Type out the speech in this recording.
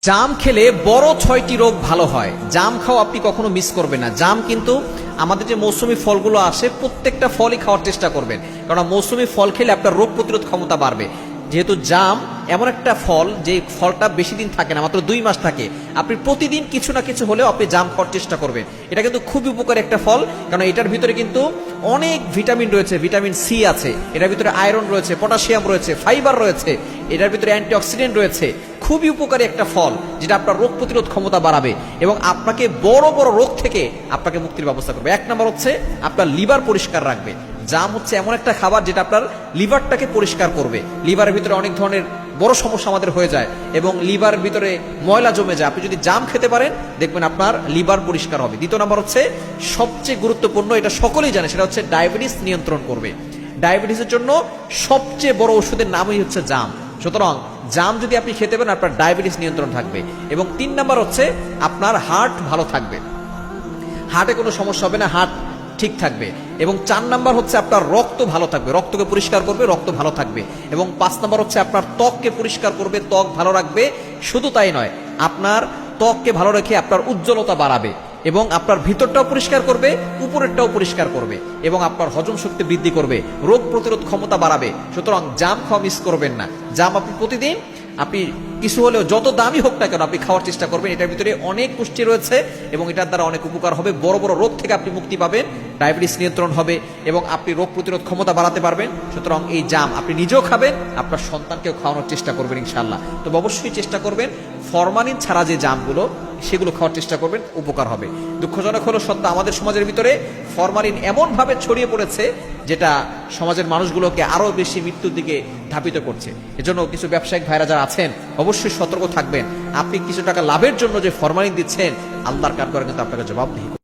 জাম খেলে বড় 6টি রোগ ভালো হয়। জাম খাওয়া আপনি কখনো মিস করবেন না। জাম কিন্তু আমাদের যে মৌসুমী ফলগুলো আসে প্রত্যেকটা ফলই খাওয়ার চেষ্টা করবেন, কারণ মৌসুমী ফল খেলে আপনার রোগ প্রতিরোধ ক্ষমতা বাড়বে। যেহেতু জাম এমন একটা ফল যে ফলটা বেশি দিন থাকে না, মাত্র 2 মাস থাকে। আপনি প্রতিদিন কিছু না কিছু হলেও আপনি জাম খাওয়ার চেষ্টা করবেন। এটা কিন্তু খুবই উপকারী একটা ফল, কারণ এটার ভিতরে কিন্তু অনেক ভিটামিন রয়েছে। ভিটামিন সি আছে, এটার ভিতরে আয়রন রয়েছে, পটাশিয়াম রয়েছে, ফাইবার রয়েছে, এটার ভিতরে অ্যান্টিঅক্সিডেন্ট রয়েছে। খুবই উপকারী একটা ফল, যেটা আপনার রোগ প্রতিরোধ ক্ষমতা বাড়াবে এবং আপনাকে বড় বড় রোগ থেকে আপনাকে মুক্তির ব্যবস্থা করবে। 1 নম্বর হচ্ছে আপনার লিভার পরিষ্কার রাখবে। জাম হচ্ছে এমন একটা খাবার যেটা আপনার লিভারটাকে পরিষ্কার করবে। লিভারের ভিতরে অনেক ধরনের বড় সমস্যা আমাদের হয়ে যায় এবং লিভারের ভিতরে ময়লা জমে যায়। আপনি যদি জাম খেতে পারেন দেখবেন আপনার লিভার পরিষ্কার হবে। 2 নম্বর হচ্ছে সবচেয়ে গুরুত্বপূর্ণ, এটা সকলেই জানে, সেটা হচ্ছে ডায়াবেটিস নিয়ন্ত্রণ করবে। ডায়াবেটিসের জন্য সবচেয়ে বড় ওষুধের নামই হচ্ছে জাম। সুতরাং জাম যদি আপনি খেতে পারেন আপনার ডায়াবেটিস নিয়ন্ত্রণ থাকবে। এবং 3 নম্বর হচ্ছে আপনার হার্ট ভালো থাকবে, হার্টে কোনো সমস্যা হবে না, হার্ট ঠিক থাকবে। এবং 4 নাম্বার হচ্ছে আপনার রক্ত ভালো থাকবে, রক্তকে পরিষ্কার করবে, রক্ত ভালো থাকবে। এবং 5 নাম্বার হচ্ছে আপনার ত্বককে পরিষ্কার করবে, ত্বক ভালো রাখবে। শুধু তাই নয়, আপনার ত্বককে ভালো রেখে আপনার উজ্জ্বলতা বাড়াবে এবং আপনার ভিতরটাও পরিষ্কার করবে, উপরেরটাও পরিষ্কার করবে এবং আপনার হজম শক্তি বৃদ্ধি করবে, রোগ প্রতিরোধ ক্ষমতা বাড়াবে। সুতরাং জাম খাওয়া মিস করবেন না। জাম আপনি প্রতিদিন আপনি কিছু হলেও যত দামি হোক না কেন আপনি খাওয়ার চেষ্টা করবেন। এটার ভিতরে অনেক পুষ্টি রয়েছে এবং এটার দ্বারা অনেক উপকার হবে। বড় বড় রোগ থেকে আপনি মুক্তি পাবেন, ডায়াবেটিস নিয়ন্ত্রণ হবে এবং আপনি রোগ প্রতিরোধ ক্ষমতা বাড়াতে পারবেন। সুতরাং এই জাম আপনি নিজেও খাবেন, আপনার সন্তানকেও খাওয়ানোর চেষ্টা করবেন ইনশাআল্লাহ। তবে অবশ্যই চেষ্টা করবেন ফরমালিন ছাড়া যে জামগুলো সেগুলো খাওয়ার চেষ্টা করবেন, উপকার হবে। দুঃখজনক হলো সত্য, আমাদের সমাজের ভিতরে ফরমালিন এমন ভাবে ছড়িয়ে পড়েছে যেটা সমাজের মানুষগুলোকে আরো বেশি মৃত্যুর দিকে ধাবিত করছে। এজন্য কিছু ব্যবসায়িক ভাইরা যারা আছেন অবশ্যই সতর্ক থাকবেন। আপনি কিছু টাকা লাভের জন্য যে ফরমালিন দিচ্ছেন, আল্লাহর কাঠগড়ায় কিন্তু আপনাকে জবাবদিহি